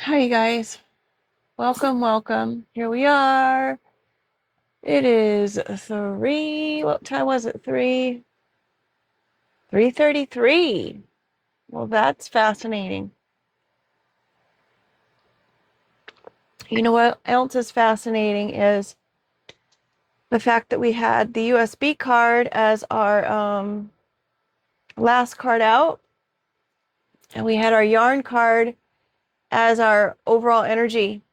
Hi, you guys. Welcome, welcome. Here we are. It is 3. What time was it? 3:33. Well, that's fascinating. You know what else is fascinating is the fact that we had the USB card as our last card out, and we had our yarn card as our overall energy.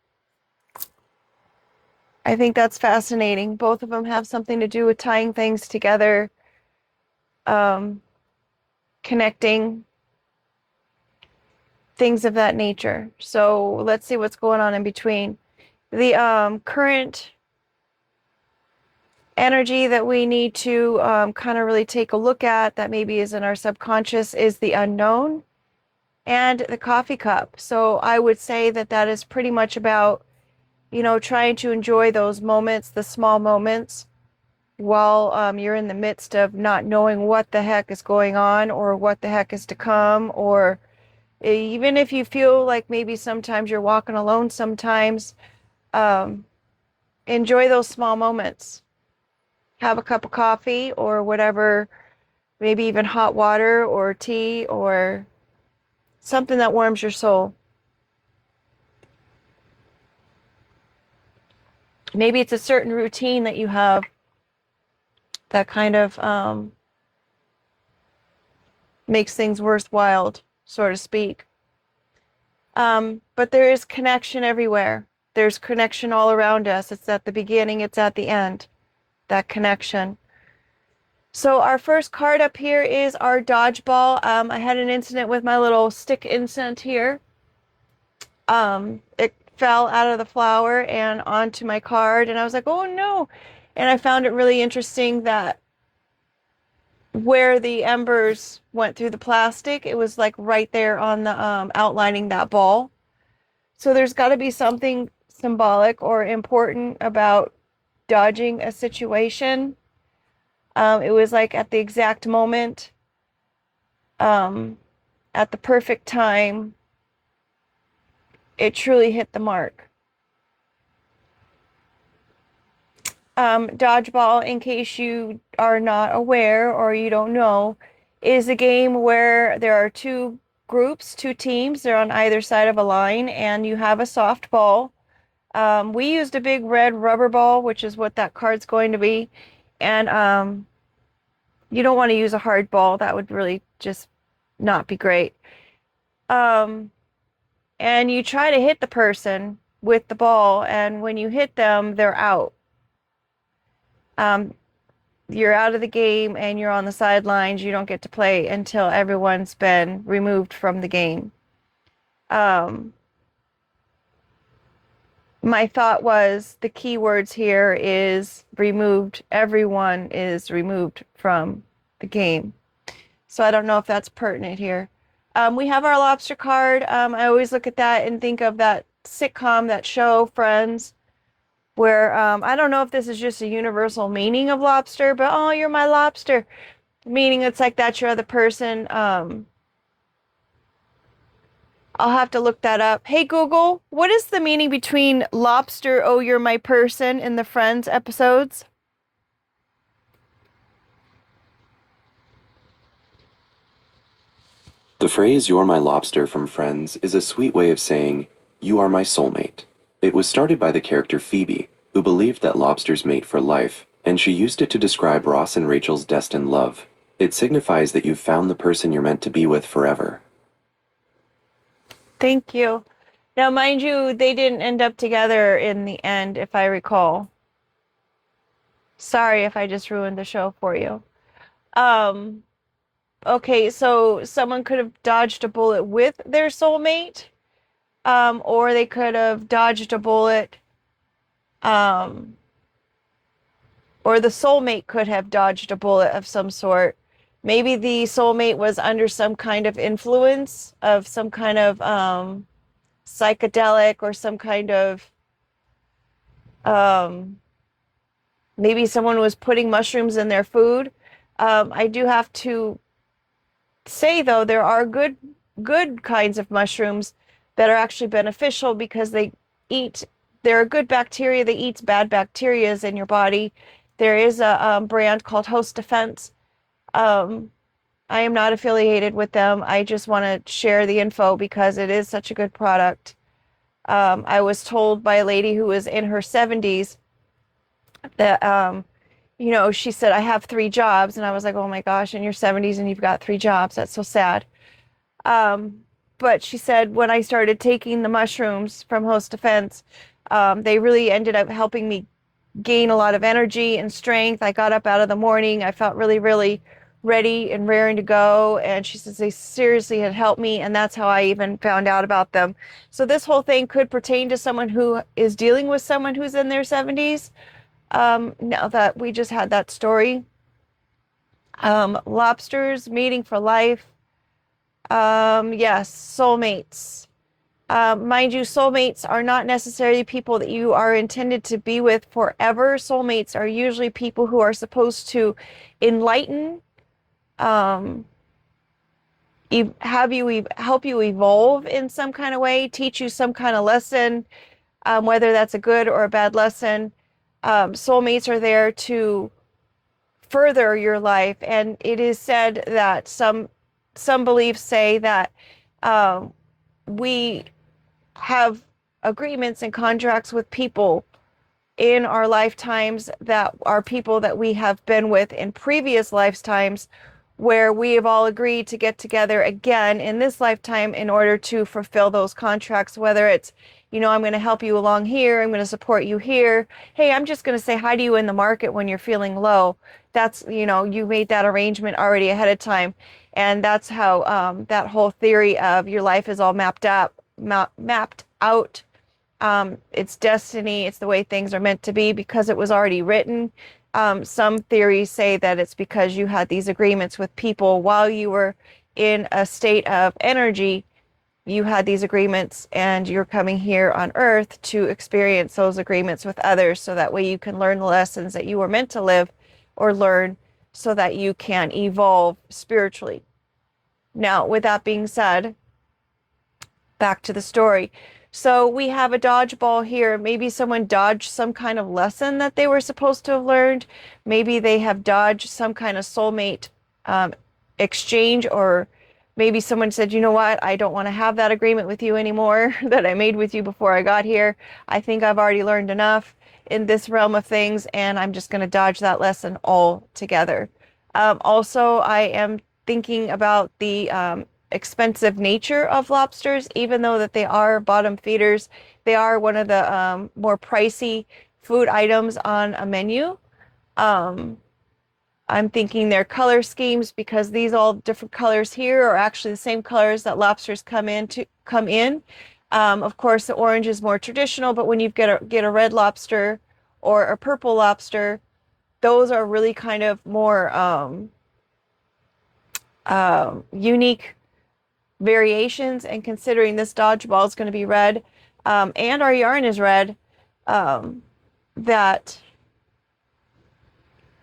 I think that's fascinating. Both of them have something to do with tying things together, um, connecting, things of that nature. So let's see what's going on in between. The current energy that we need to kind of really take a look at that maybe is in our subconscious is the unknown and the coffee cup. So I would say that that is pretty much about, trying to enjoy those moments, the small moments, while you're in the midst of not knowing what the heck is going on or what the heck is to come, or even if you feel like maybe sometimes you're walking alone sometimes, um, enjoy those small moments. Have a cup of coffee or whatever, maybe even hot water or tea or something that warms your soul. Maybe it's a certain routine that you have that kind of makes things worthwhile, so to speak. But there is connection everywhere. There's connection all around us. It's at the beginning, it's at the end, that connection. So our first card up here is our dodgeball. I had an incident with my little stick insect here. It fell out of the flower and onto my card, and I was like, oh no. And I found it really interesting that where the embers went through the plastic, it was like right there on the outlining that ball. So there's got to be something symbolic or important about dodging a situation. It was like at the exact moment, um, at the perfect time, it truly hit the mark. Dodgeball, in case you are not aware or you don't know, is a game where there are two groups, two teams. They're on either side of a line, and you have a soft ball. We used a big red rubber ball, which is what that card's going to be. And you don't want to use a hard ball. That would really just not be great. Um, and you try to hit the person with the ball, and when you hit them, they're out. Um, you're out of the game and you're on the sidelines. You don't get to play until everyone's been removed from the game. Um, my thought was the key words here is removed. Everyone is removed from the game. So I don't know if that's pertinent here. We have our lobster card. I always look at that and think of that sitcom, that show, Friends, where I don't know if this is just a universal meaning of lobster, but oh, you're my lobster. Meaning it's like that's your other person. I'll have to look that up. Hey Google, what is the meaning between lobster, oh, you're my person in the Friends episodes? The phrase "you're my lobster" from Friends is a sweet way of saying, "you are my soulmate." It was started by the character Phoebe, who believed that lobsters mate for life, and she used it to describe Ross and Rachel's destined love. It signifies that you've found the person you're meant to be with forever. Thank you. Now, mind you, they didn't end up together in the end, if I recall. Sorry if I just ruined the show for you. Um, okay, so someone could have dodged a bullet with their soulmate, or they could have dodged a bullet, um, or the soulmate could have dodged a bullet of some sort. Maybe the soulmate was under some kind of influence of some kind of psychedelic or some kind of um, maybe someone was putting mushrooms in their food. I do have to say though, there are good kinds of mushrooms that are actually beneficial because eat, they're a good bacteria that eats bad bacterias in your body. There is a brand called Host Defense. Um, I am not affiliated with them. I just want to share the info because it is such a good product. I was told by a lady who was in her 70s that, she said, I have 3 jobs. And I was like, oh my gosh, in your 70s and you've got 3 jobs. That's so sad. Um, but she said, when I started taking the mushrooms from Host Defense, they really ended up helping me gain a lot of energy and strength. I got up out of the morning. I felt really, really ready and raring to go. And she says they seriously had helped me. And that's how I even found out about them. So this whole thing could pertain to someone who is dealing with someone who's in their 70s. Now that we just had that story. Lobsters, mating for life. Yes, soulmates. Mind you, soulmates are not necessarily people that you are intended to be with forever. Soulmates are usually people who are supposed to enlighten, um, help you evolve in some kind of way, teach you some kind of lesson, whether that's a good or a bad lesson. Soulmates are there to further your life, and it is said that some beliefs say that we have agreements and contracts with people in our lifetimes that are people that we have been with in previous lifetimes, where we have all agreed to get together again in this lifetime in order to fulfill those contracts, whether it's, I'm going to help you along here, I'm going to support you here. Hey, I'm just going to say hi to you in the market when you're feeling low. That's, you made that arrangement already ahead of time. And that's how that whole theory of your life is all mapped out. It's destiny. It's the way things are meant to be because it was already written. Some theories say that it's because you had these agreements with people while you were in a state of energy. You had these agreements and you're coming here on earth to experience those agreements with others so that way you can learn the lessons that you were meant to live or learn so that you can evolve spiritually. Now, with that being said, back to the story. So we have a dodgeball here. Maybe someone dodged some kind of lesson that they were supposed to have learned. Maybe they have dodged some kind of soulmate um, exchange, or maybe someone said, you know what, I don't want to have that agreement with you anymore that I made with you before I got here. I think I've already learned enough in this realm of things, and I'm just going to dodge that lesson altogether. Also, I am thinking about the expensive nature of lobsters, even though that they are bottom feeders. They are one of the more pricey food items on a menu. Um, I'm thinking their color schemes, because these all different colors here are actually the same colors that lobsters come in. Of course, the orange is more traditional, but when you get a red lobster or a purple lobster, those are really kind of more unique variations. And considering this dodgeball is going to be red, and our yarn is red, um, that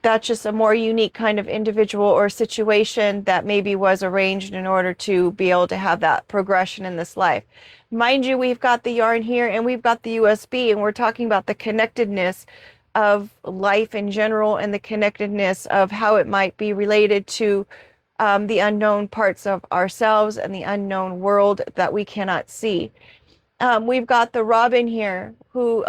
that's just a more unique kind of individual or situation that maybe was arranged in order to be able to have that progression in this life. Mind you, we've got the yarn here and we've got the USB, and we're talking about the connectedness of life in general and the connectedness of how it might be related to the unknown parts of ourselves and the unknown world that we cannot see. We've got the Robin here, who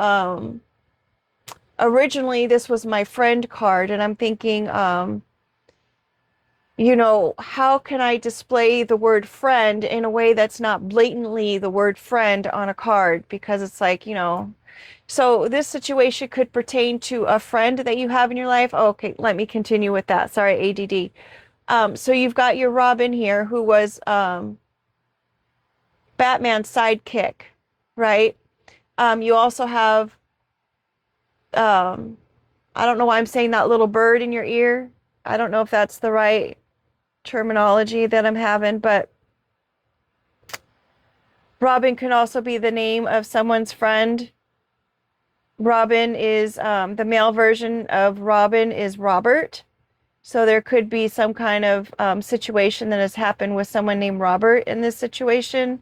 originally this was my friend card, and I'm thinking, how can I display the word friend in a way that's not blatantly the word friend on a card? Because it's like, so this situation could pertain to a friend that you have in your life. Oh, okay, let me continue with that. Sorry, ADD. So you've got your Robin here, who was Batman's sidekick, right? You also have, I don't know why I'm saying that little bird in your ear. I don't know if that's the right terminology that I'm having, but Robin can also be the name of someone's friend. Robin is the male version of Robin is Robert. So there could be some kind of situation that has happened with someone named Robert in this situation.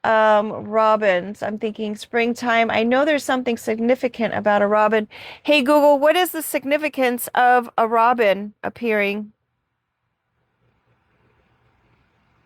Robins. I'm thinking springtime. I know there's something significant about a robin. Hey Google, what is the significance of a robin appearing?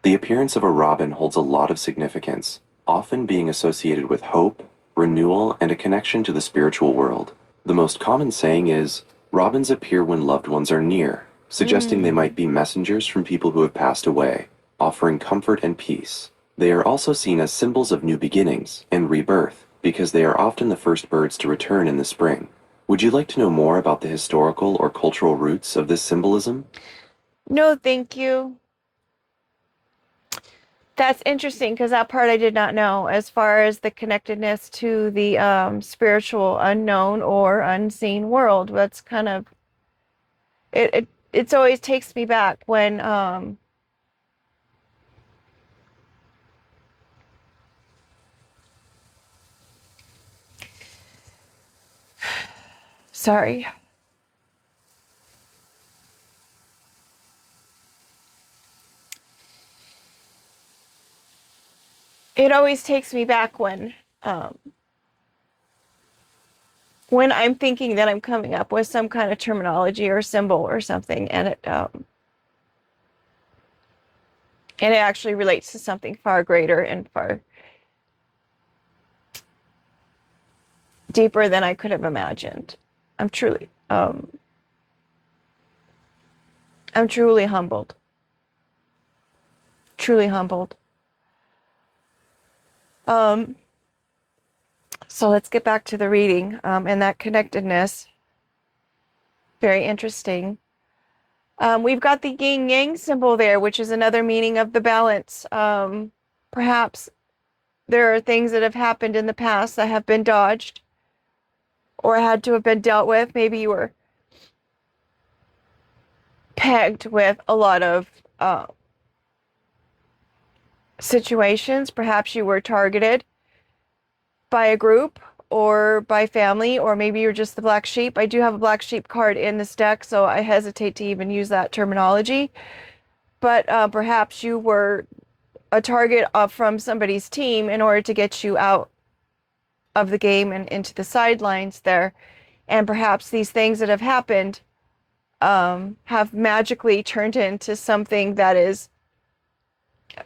The appearance of a robin holds a lot of significance, often being associated with hope, renewal, and a connection to the spiritual world. The most common saying is, robins appear when loved ones are near, suggesting they Mm. might be messengers from people who have passed away, offering comfort and peace. They are also seen as symbols of new beginnings and rebirth because they are often the first birds to return in the spring. Would you like to know more about the historical or cultural roots of this symbolism? No, thank you. That's interesting because that part I did not know as far as the connectedness to the spiritual unknown or unseen world. That's kind of it's always takes me back when sorry. It always takes me back um when I'm thinking that I'm coming up with some kind of terminology or symbol or something and it actually relates to something far greater and far deeper than I could have imagined. I'm truly I'm truly humbled. Truly humbled. Um, so let's get back to the reading and that connectedness. Very interesting. We've got the yin yang symbol there, which is another meaning of the balance. Perhaps there are things that have happened in the past that have been dodged or had to have been dealt with. Maybe you were pegged with a lot of situations. Perhaps you were targeted by a group or by family, or maybe you're just the black sheep. I do have a black sheep card in this deck, so I hesitate to even use that terminology. But perhaps you were a target from somebody's team in order to get you out of the game and into the sidelines there. And perhaps these things that have happened have magically turned into something that is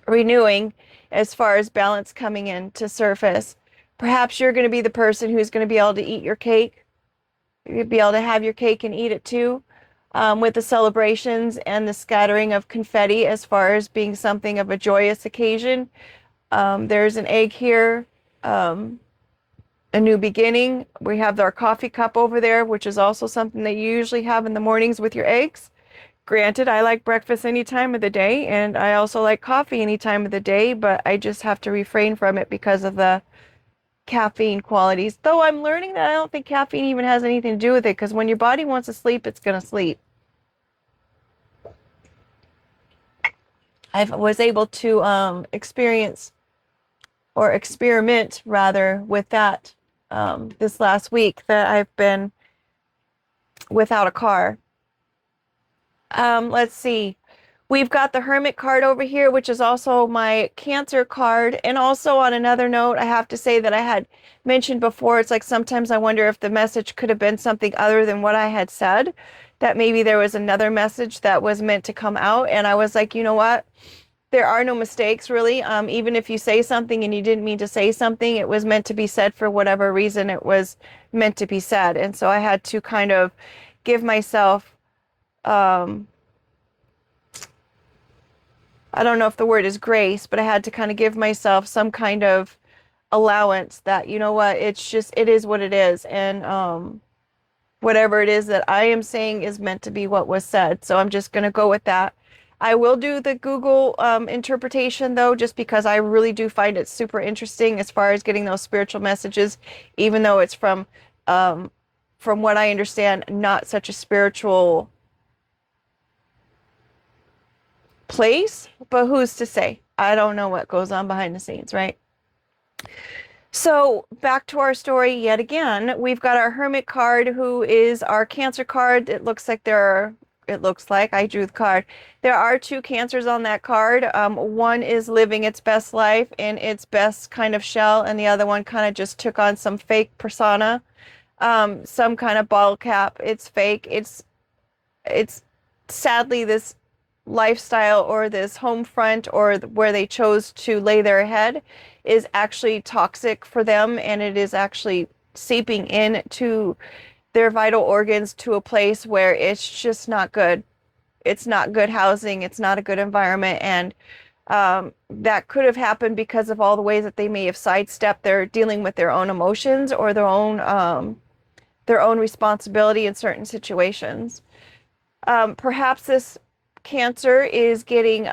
renewing as far as balance coming into surface. Perhaps you're going to be the person who's going to be able to eat your cake. You'll be able to have your cake and eat it too, with the celebrations and the scattering of confetti as far as being something of a joyous occasion. There's an egg here, um, a new beginning. We have our coffee cup over there, which is also something that you usually have in the mornings with your eggs. Granted, I like breakfast any time of the day, and I also like coffee any time of the day, but I just have to refrain from it because of the caffeine qualities. Though I'm learning that I don't think caffeine even has anything to do with it, because when your body wants to sleep, it's going to sleep. I was able to experience or experiment rather with that this last week that I've been without a car. Let's see. We've got the Hermit card over here, which is also my Cancer card. And also on another note, I have to say that I had mentioned before, it's like sometimes I wonder if the message could have been something other than what I had said, that maybe there was another message that was meant to come out. And I was like, you know what? There are no mistakes really. Even if you say something and you didn't mean to say something, it was meant to be said for whatever reason it was meant to be said. And so I had to kind of give myself, um, I don't know if the word is grace, but I had to kind of give myself some kind of allowance that, you know what, it's just, it is what it is. And whatever it is that I am saying is meant to be what was said. So I'm just going to go with that. I will do the Google interpretation though, just because I really do find it super interesting as far as getting those spiritual messages, even though it's from what I understand, not such a spiritual place, but who's to say? I don't know what goes on behind the scenes, right? So back to our story yet again. We've got our Hermit card, who is our Cancer card. It looks like there are it looks like. I drew the card. There are two cancers on that card. One is living its best life in its best kind of shell, and the other one kind of just took on some fake persona, some kind of bottle cap. It's fake. It's sadly this lifestyle or this home front or where they chose to lay their head is actually toxic for them, and it is actually seeping into their vital organs to a place where it's just not good. It's not good housing. It's not a good environment. And that could have happened because of all the ways that they may have sidestepped their dealing with their own emotions or their own responsibility in certain situations. Perhaps this cancer is getting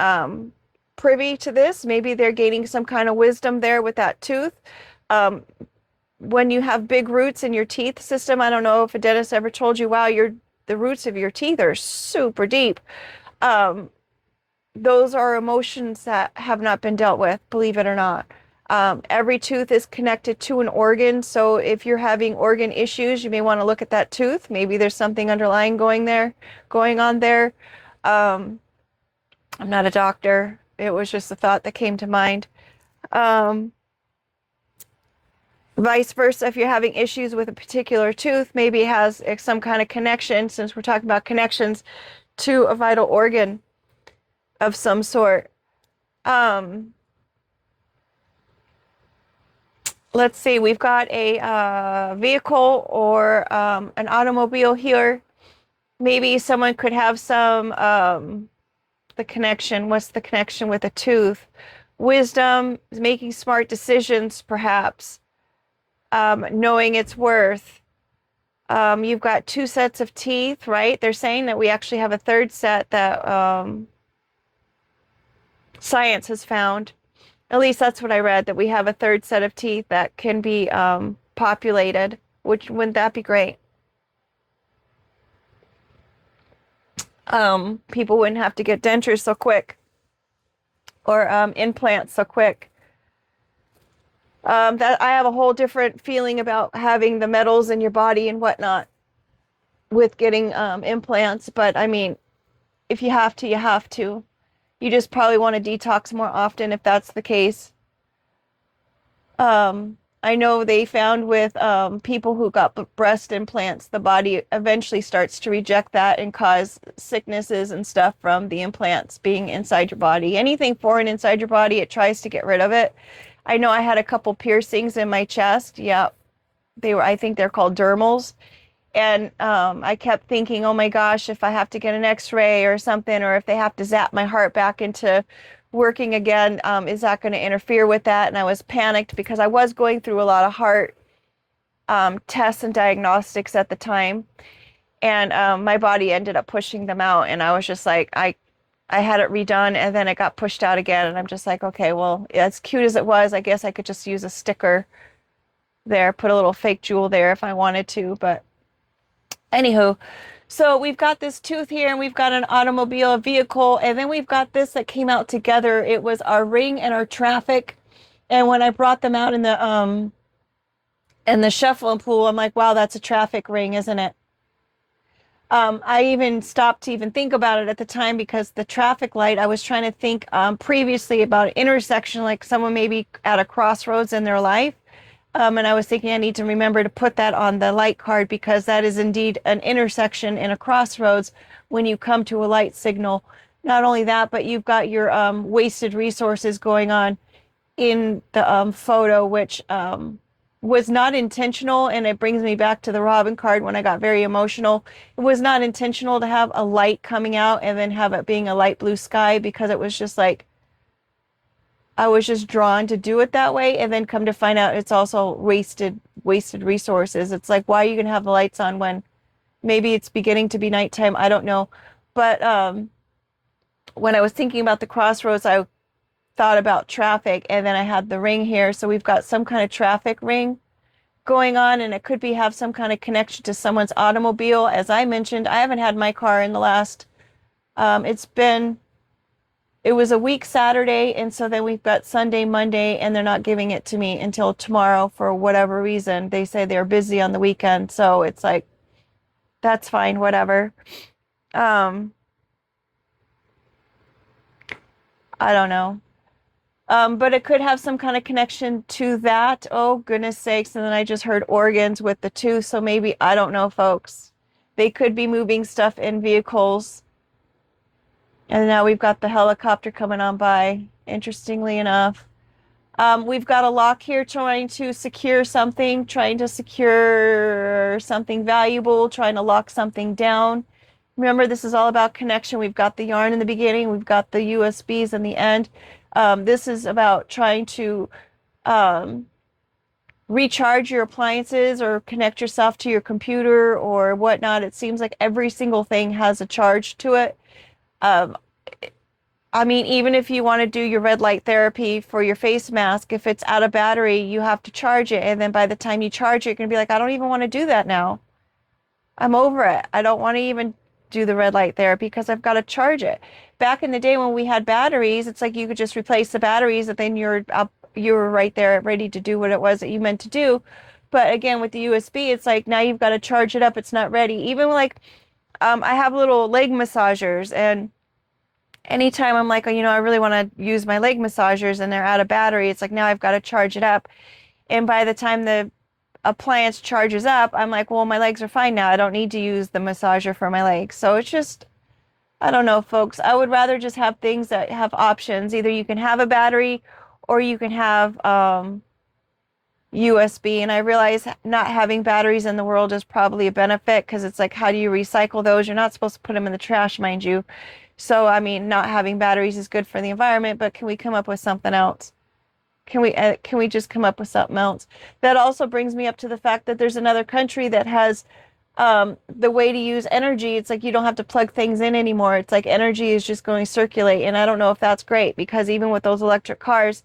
privy to this. Maybe they're gaining some kind of wisdom there with that tooth. Um, when you have big roots in your teeth system, I don't know if a dentist ever told you, wow, the roots of your teeth are super deep. Um, those are emotions that have not been dealt with, believe it or not. Every tooth is connected to an organ. So if you're having organ issues, you may want to look at that tooth. Maybe there's something underlying going on there. Um, I'm not a doctor. It was just a thought that came to mind. Um, Vice versa, if you're having issues with a particular tooth, maybe it has some kind of connection, since we're talking about connections, to a vital organ of some sort. Let's see, we've got a vehicle or an automobile here. Maybe someone could have some, the connection. What's the connection with a tooth? Wisdom, making smart decisions, perhaps. Knowing its worth. You've got two sets of teeth, right? They're saying that we actually have a third set that science has found. At least that's what I read, that we have a third set of teeth that can be populated. Which, wouldn't that be great? People wouldn't have to get dentures so quick or implants so quick. That I have a whole different feeling about having the metals in your body and whatnot with getting implants. But I mean, if you have to, you have to. You just probably want to detox more often if that's the case. I know they found with people who got breast implants, the body eventually starts to reject that and cause sicknesses and stuff from the implants being inside your body. Anything foreign inside your body, it tries to get rid of it. I know I had a couple piercings in my chest. Yeah, I think they're called dermals. And I kept thinking, oh my gosh, if I have to get an x-ray or something, or if they have to zap my heart back into working again, is that going to interfere with that? And I was panicked because I was going through a lot of heart tests and diagnostics at the time. And my body ended up pushing them out. And I was just like, I had it redone and then it got pushed out again. And I'm just like, okay, well, as cute as it was, I guess I could just use a sticker there, put a little fake jewel there if I wanted to. But anywho, so we've got this tooth here and we've got an automobile, a vehicle, and then we've got this that came out together. It was our ring and our traffic. And when I brought them out in the shuffling pool, I'm like, wow, that's a traffic ring, isn't it? I even stopped to even think about it at the time because the traffic light, I was trying to think previously about an intersection, like someone maybe at a crossroads in their life. And I was thinking I need to remember to put that on the light card because that is indeed an intersection in a crossroads when you come to a light signal. Not only that, but you've got your wasted resources going on in the photo, which was not intentional. And it brings me back to the Robin card when I got very emotional. It was not intentional to have a light coming out and then have it being a light blue sky because it was just like, I was just drawn to do it that way, and then come to find out it's also wasted resources. It's like, why are you gonna have the lights on when maybe it's beginning to be nighttime? I don't know. But when I was thinking about the crossroads, I thought about traffic, and then I had the ring here. So we've got some kind of traffic ring going on, and it could be have some kind of connection to someone's automobile. As I mentioned, I haven't had my car in the last, it was a week Saturday, and so then we've got Sunday, Monday, and they're not giving it to me until tomorrow for whatever reason. They say they're busy on the weekend, so it's like, that's fine, whatever. Um, I don't know. But it could have some kind of connection to that. Oh, goodness sakes. And then I just heard organs with the two. So maybe, I don't know, folks. They could be moving stuff in vehicles. And now we've got the helicopter coming on by, interestingly enough. We've got a lock here trying to secure something, trying to secure something valuable, trying to lock something down. Remember, this is all about connection. We've got the yarn in the beginning, we've got the USBs in the end. This is about trying to um, recharge your appliances or connect yourself to your computer or whatnot. It seems like every single thing has a charge to it. Um, I mean, even if you want to do your red light therapy for your face mask, if it's out of battery, you have to charge it. And then by the time you charge it, you're going to be like, I don't even want to do that now. I'm over it. I don't want to even do the red light therapy because I've got to charge it. Back in the day when we had batteries, it's like you could just replace the batteries and then you're up, you were right there ready to do what it was that you meant to do. But again, with the USB, it's like now you've got to charge it up. It's not ready. Even like I have little leg massagers, and anytime I'm like, oh, I really want to use my leg massagers and they're out of battery, it's like now I've got to charge it up. And by the time the appliance charges up, I'm like, well, my legs are fine now. I don't need to use the massager for my legs. So it's just, I don't know, folks. I would rather just have things that have options. Either you can have a battery or you can have USB. And I realize not having batteries in the world is probably a benefit because it's like, how do you recycle those? You're not supposed to put them in the trash, mind you. So, I mean, not having batteries is good for the environment, but can we come up with something else? Can we just come up with something else? That also brings me up to the fact that there's another country that has the way to use energy. It's like you don't have to plug things in anymore. It's like energy is just going to circulate. And I don't know if that's great because even with those electric cars,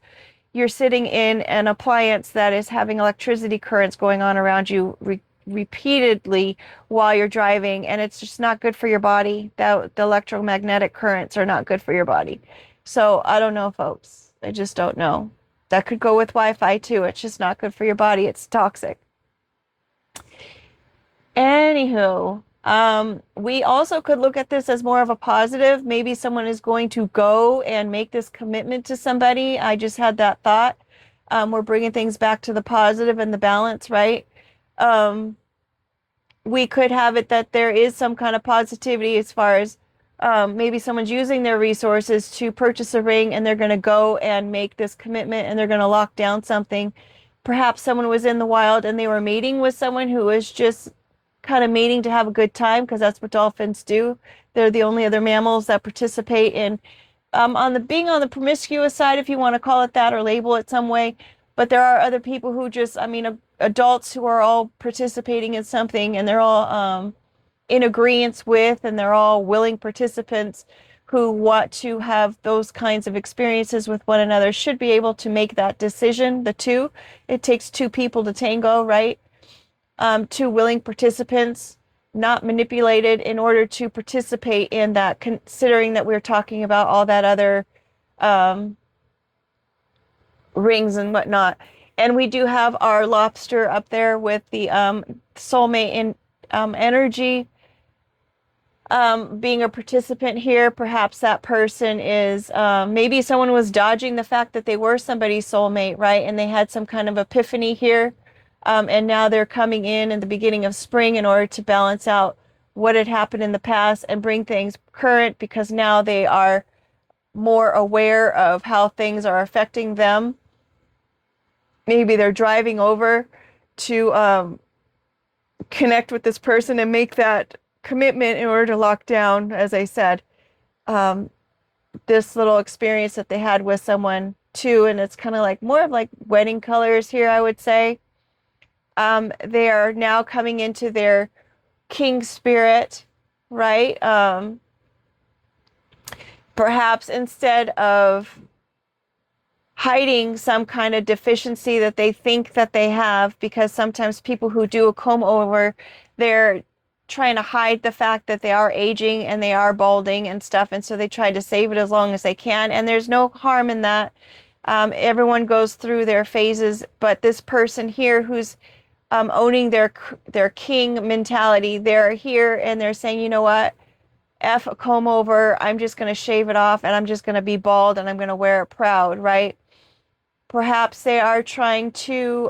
you're sitting in an appliance that is having electricity currents going on around you repeatedly while you're driving, and it's just not good for your body. The electromagnetic currents are not good for your body. So I don't know, folks. I just don't know. That could go with Wi-Fi too. It's just not good for your body. It's toxic. Anywho, we also could look at this as more of a positive. Maybe someone is going to go and make this commitment to somebody. I just had that thought. We're bringing things back to the positive and the balance, right? Um, we could have it that there is some kind of positivity as far as maybe someone's using their resources to purchase a ring and they're going to go and make this commitment and they're going to lock down something. Perhaps someone was in the wild and they were mating with someone who was just kind of mating to have a good time because that's what dolphins do. They're the only other mammals that participate in on the being on the promiscuous side, if you want to call it that or label it some way. But there are other people who just, I mean, adults who are all participating in something and they're all in agreement with, and they're all willing participants who want to have those kinds of experiences with one another should be able to make that decision. The two, it takes two people to tango, right? Two willing participants, not manipulated in order to participate in that, considering that we're talking about all that other um, rings and whatnot. And we do have our lobster up there with the soulmate in energy being a participant here. Perhaps that person is maybe someone was dodging the fact that they were somebody's soulmate, right? And they had some kind of epiphany here. And now they're coming in the beginning of spring in order to balance out what had happened in the past and bring things current because now they are more aware of how things are affecting them. Maybe they're driving over to connect with this person and make that commitment in order to lock down, as I said, um, this little experience that they had with someone too. And it's kind of like more of like wedding colors here, I would say. They are now coming into their king spirit, right? Perhaps instead of hiding some kind of deficiency that they think that they have, because sometimes people who do a comb over, they're trying to hide the fact that they are aging and they are balding and stuff, and so they try to save it as long as they can, and there's no harm in that. Everyone goes through their phases, but this person here who's owning their king mentality, they're here and they're saying, you know what? F a comb over, I'm just going to shave it off and I'm just going to be bald and I'm going to wear it proud, right? Perhaps they are trying to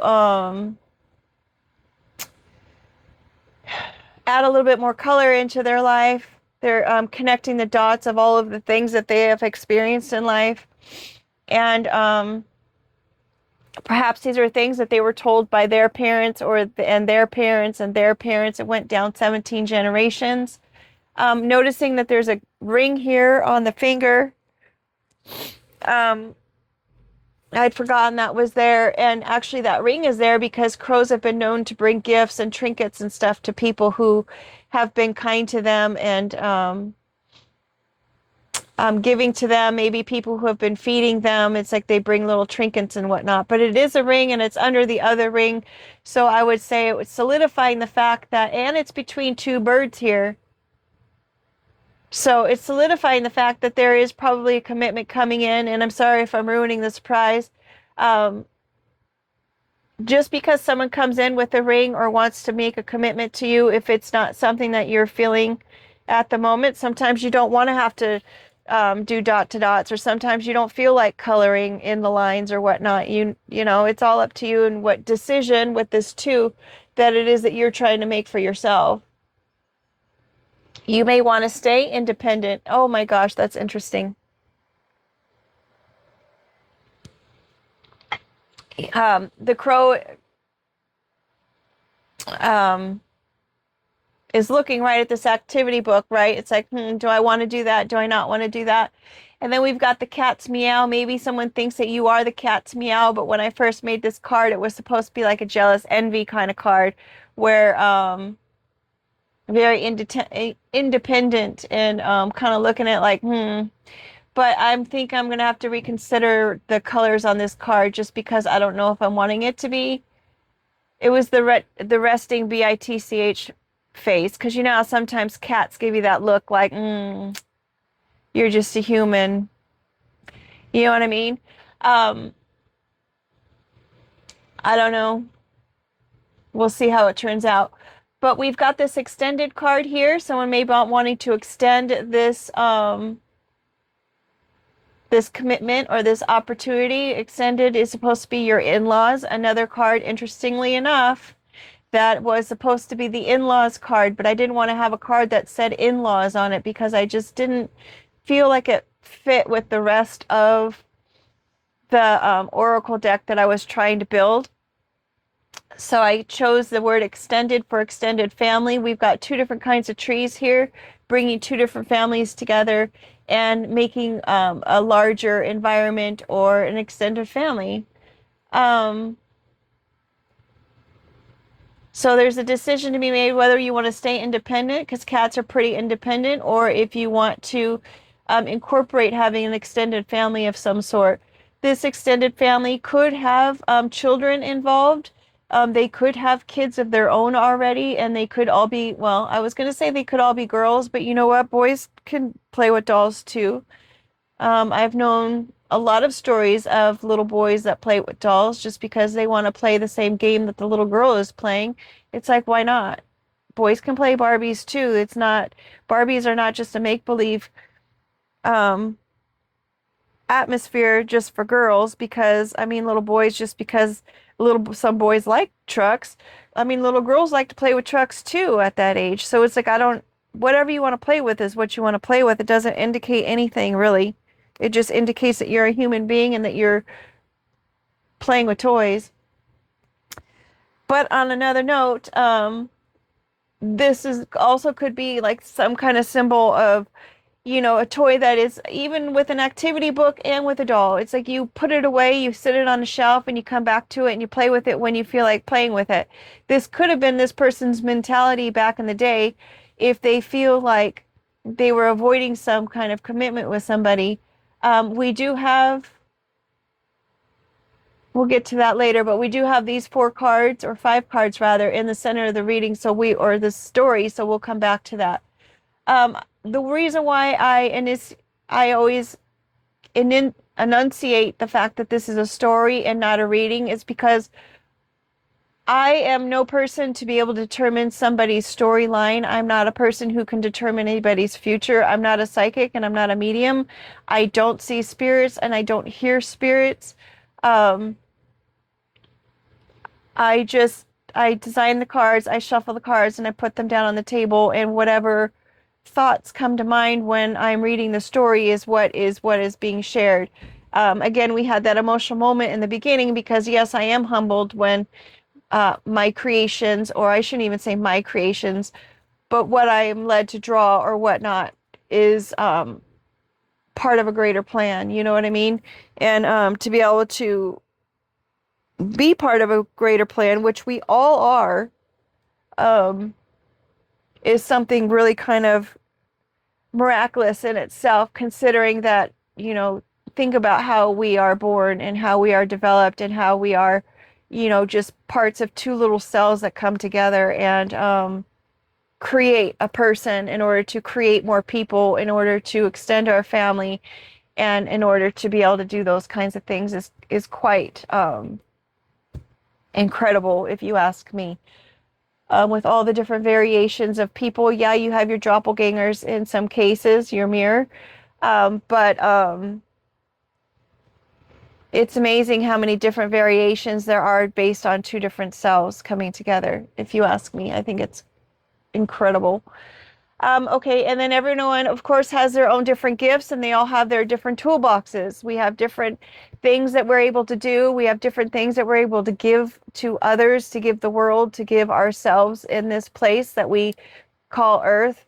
add a little bit more color into their life. They're connecting the dots of all of the things that they have experienced in life. And perhaps these are things that they were told by their parents and their parents and their parents. It went down 17 generations. Noticing that there's a ring here on the finger. Um, I'd forgotten that was there. And actually, that ring is there because crows have been known to bring gifts and trinkets and stuff to people who have been kind to them and giving to them. Maybe people who have been feeding them. It's like they bring little trinkets and whatnot. But it is a ring and it's under the other ring. So I would say it was solidifying the fact that, and it's between two birds here. So it's solidifying the fact that there is probably a commitment coming in, and I'm sorry if I'm ruining the surprise. Um, just because someone comes in with a ring or wants to make a commitment to you, if it's not something that you're feeling at the moment, sometimes you don't want to have to do dot to dots, or sometimes you don't feel like coloring in the lines or whatnot. You know, it's all up to you and what decision with this too that it is that you're trying to make for yourself. You may want to stay independent. Oh my gosh, that's interesting. The crow um, is looking right at this activity book, right? It's like, do I want to do that? Do I not want to do that? And then we've got the cat's meow. Maybe someone thinks that you are the cat's meow, but when I first made this card, it was supposed to be like a jealous envy kind of card where very independent and kind of looking at like, But I think I'm gonna have to reconsider the colors on this card just because I don't know if I'm wanting it to be. It was the resting bitch face because you know how sometimes cats give you that look like you're just a human. You know what I mean? Um, I don't know. We'll see how it turns out. But we've got this extended card here. Someone may be wanting to extend this commitment or this opportunity. Extended is supposed to be your in-laws. Another card, interestingly enough, that was supposed to be the in-laws card, but I didn't want to have a card that said in-laws on it because I just didn't feel like it fit with the rest of the oracle deck that I was trying to build. So I chose the word extended for extended family. We've got two different kinds of trees here, bringing two different families together and making a larger environment or an extended family. Um, so there's a decision to be made whether you want to stay independent, because cats are pretty independent, or if you want to incorporate having an extended family of some sort. This extended family could have children involved. They could have kids of their own already, and they could all be, well, I was going to say they could all be girls, but you know what? Boys can play with dolls too. I've known a lot of stories of little boys that play with dolls just because they want to play the same game that the little girl is playing. It's like, why not? Boys can play Barbies too. It's not, Barbies are not just a make-believe um, atmosphere just for girls because, I mean, little boys, just because some boys like trucks. I mean, little girls like to play with trucks too at that age. So it's like, whatever you want to play with is what you want to play with. It doesn't indicate anything really. It just indicates that you're a human being and that you're playing with toys. But on another note, this is also could be like some kind of symbol of, you know, a toy that is even with an activity book and with a doll. It's like you put it away, you sit it on a shelf, and you come back to it and you play with it when you feel like playing with it. This could have been this person's mentality back in the day if they feel like they were avoiding some kind of commitment with somebody. We do have, we'll get to that later, but we do have these 4 cards, or 5 cards rather, in the center of the reading, or the story, so we'll come back to that. The reason why I always enunciate the fact that this is a story and not a reading is because I am no person to be able to determine somebody's storyline. I'm not a person who can determine anybody's future. I'm not a psychic and I'm not a medium. I don't see spirits and I don't hear spirits. Um, I just I design the cards, I shuffle the cards, and I put them down on the table, and whatever thoughts come to mind when I'm reading the story is what is being shared. Again, we had that emotional moment in the beginning because yes, I am humbled when my creations, or I shouldn't even say my creations, but what I am led to draw or whatnot is part of a greater plan. You know what I mean? And to be able to be part of a greater plan, which we all are, um, is something really kind of miraculous in itself, considering that, think about how we are born and how we are developed and how we are, just parts of two little cells that come together and create a person in order to create more people, in order to extend our family, and in order to be able to do those kinds of things is quite incredible, if you ask me. With all the different variations of people. Yeah, you have your doppelgangers in some cases, your mirror. But it's amazing how many different variations there are based on two different cells coming together. If you ask me, I think it's incredible. Okay, and then everyone, of course, has their own different gifts and they all have their different toolboxes. We have different things that we're able to do. We have different things that we're able to give to others, to give the world, to give ourselves in this place that we call Earth.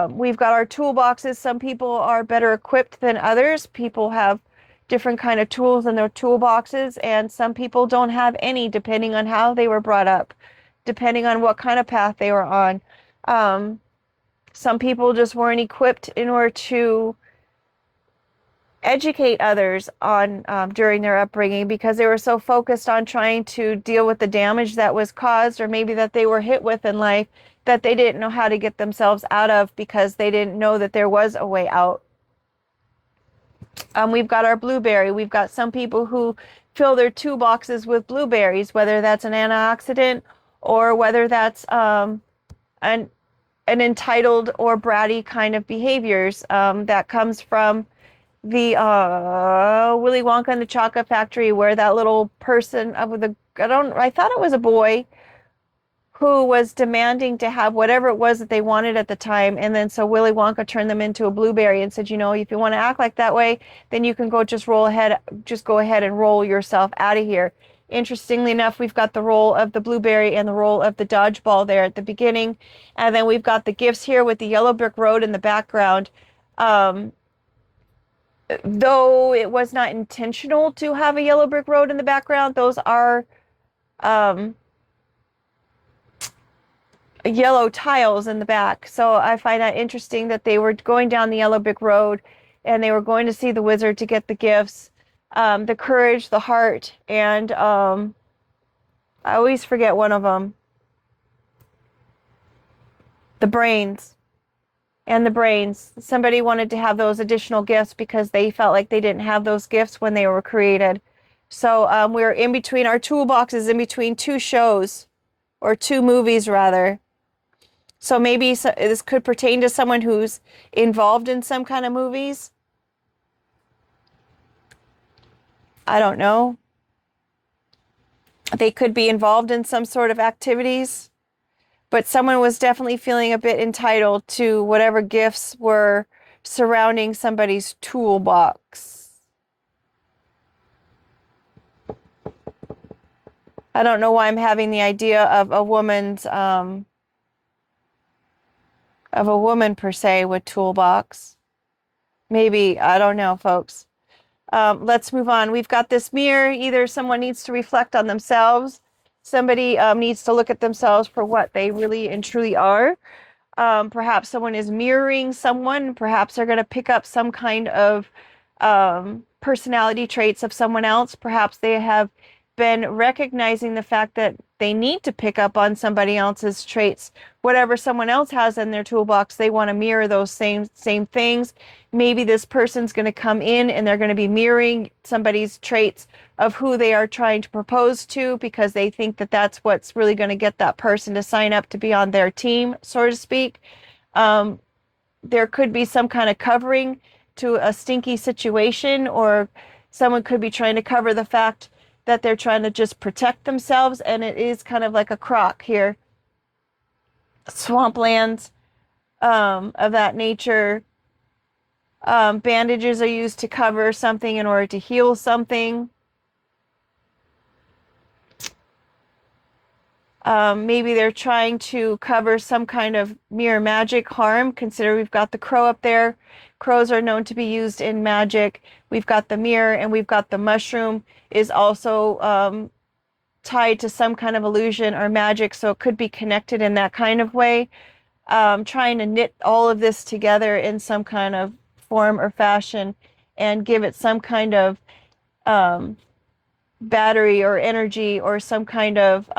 We've got our toolboxes. Some people are better equipped than others. People have different kind of tools in their toolboxes, and some people don't have any, depending on how they were brought up, depending on what kind of path they were on. Um, some people just weren't equipped in order to educate others on during their upbringing because they were so focused on trying to deal with the damage that was caused or maybe that they were hit with in life that they didn't know how to get themselves out of because they didn't know that there was a way out. We've got our blueberry. We've got some people who fill their toolboxes with blueberries, whether that's an antioxidant or whether that's an entitled or bratty kind of behaviors that comes from the Willy Wonka and the Chocolate Factory, where that little person of the I thought it was a boy who was demanding to have whatever it was that they wanted at the time, and then so Willy Wonka turned them into a blueberry and said, if you want to act like that way, then you can just go ahead and roll yourself out of here. Interestingly enough, we've got the role of the blueberry and the role of the dodgeball there at the beginning, and then we've got the gifts here with the yellow brick road in the background. Um, though it was not intentional to have a yellow brick road in the background, those are um, yellow tiles in the back. So I find that interesting that they were going down the yellow brick road and they were going to see the wizard to get the gifts, the courage, the heart, and I always forget one of them, the brains. And the brains. Somebody wanted to have those additional gifts because they felt like they didn't have those gifts when they were created. So we're in between our toolboxes, in between two shows, or two movies rather. So maybe this could pertain to someone who's involved in some kind of movies. I don't know. They could be involved in some sort of activities. But someone was definitely feeling a bit entitled to whatever gifts were surrounding somebody's toolbox. I don't know why I'm having the idea of a woman per se with toolbox. Maybe, I don't know, folks. Let's move on. We've got this mirror. Either someone needs to reflect on themselves. Somebody needs to look at themselves for what they really and truly are. Perhaps someone is mirroring someone. Perhaps they're going to pick up some kind of personality traits of someone else. Perhaps they have been recognizing the fact that they need to pick up on somebody else's traits. Whatever someone else has in their toolbox, they want to mirror those same things. Maybe this person's going to come in and they're going to be mirroring somebody's traits of who they are trying to propose to because they think that that's what's really going to get that person to sign up to be on their team, so to speak. Um, there could be some kind of covering to a stinky situation, or someone could be trying to cover the fact that they're trying to just protect themselves, and it is kind of like a crock here. Swamplands, of that nature. Bandages are used to cover something in order to heal something. Maybe they're trying to cover some kind of mirror magic harm. Consider we've got the crow up there. Crows are known to be used in magic. We've got the mirror and we've got the mushroom is also tied to some kind of illusion or magic, so it could be connected in that kind of way. Trying to knit all of this together in some kind of form or fashion and give it some kind of battery or energy or some kind of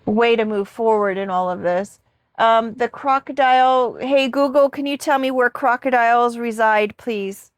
way to move forward in all of this. The crocodile. Hey, Google, can you tell me where crocodiles reside, please?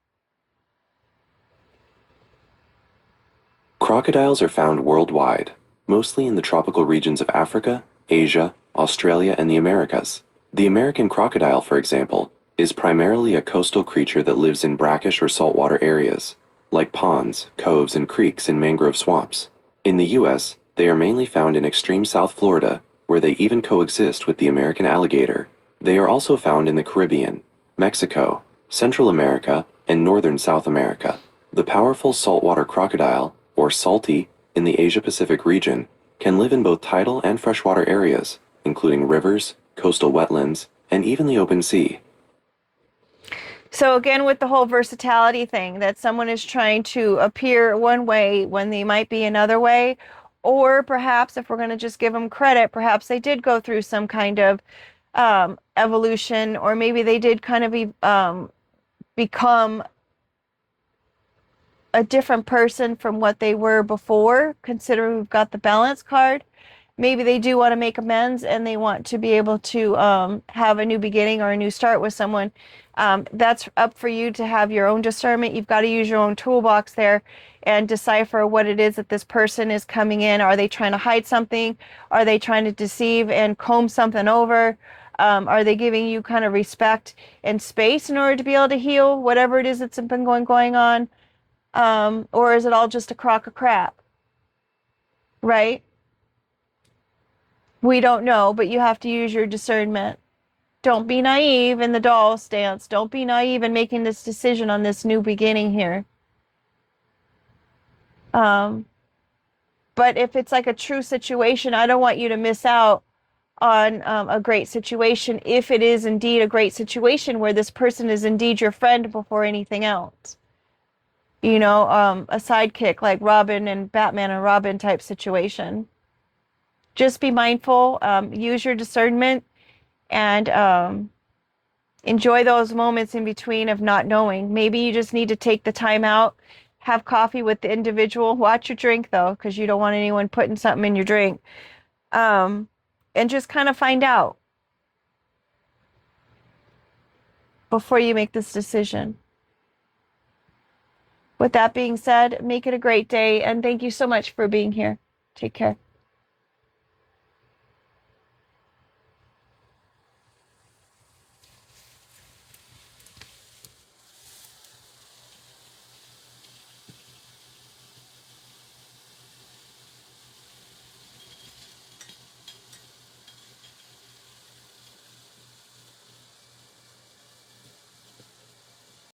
Crocodiles are found worldwide, mostly in the tropical regions of Africa, Asia, Australia, and the Americas. The American crocodile, for example, is primarily a coastal creature that lives in brackish or saltwater areas, like ponds, coves, and creeks in mangrove swamps. In the U.S., they are mainly found in extreme South Florida, where they even coexist with the American alligator. They are also found in the Caribbean, Mexico, Central America, and northern South America. The powerful saltwater crocodile, or salty, in the Asia-Pacific region, can live in both tidal and freshwater areas, including rivers, coastal wetlands, and even the open sea. So again, with the whole versatility thing, that someone is trying to appear one way when they might be another way, or perhaps if we're going to just give them credit, perhaps they did go through some kind of evolution, or maybe they did kind of become a different person from what they were before, considering we've got the balance card. Maybe they do want to make amends and they want to be able to have a new beginning or a new start with someone. That's up for you to have your own discernment. You've got to use your own toolbox there and decipher what it is that this person is coming in. Are they trying to hide something? Are they trying to deceive and comb something over? Are they giving you kind of respect and space in order to be able to heal whatever it is that's been going on? Or is it all just a crock of crap? Right? We don't know, but you have to use your discernment. Don't be naive in the doll stance. Don't be naive in making this decision on this new beginning here. Um, but if it's like a true situation, I don't want you to miss out on a great situation if it is indeed a great situation where this person is indeed your friend before anything else. You know, a sidekick like Robin and Batman and Robin type situation. Just be mindful, use your discernment, and enjoy those moments in between of not knowing. Maybe you just need to take the time out, have coffee with the individual. Watch your drink though, because you don't want anyone putting something in your drink. And just kind of find out before you make this decision. With that being said, make it a great day, and thank you so much for being here. Take care.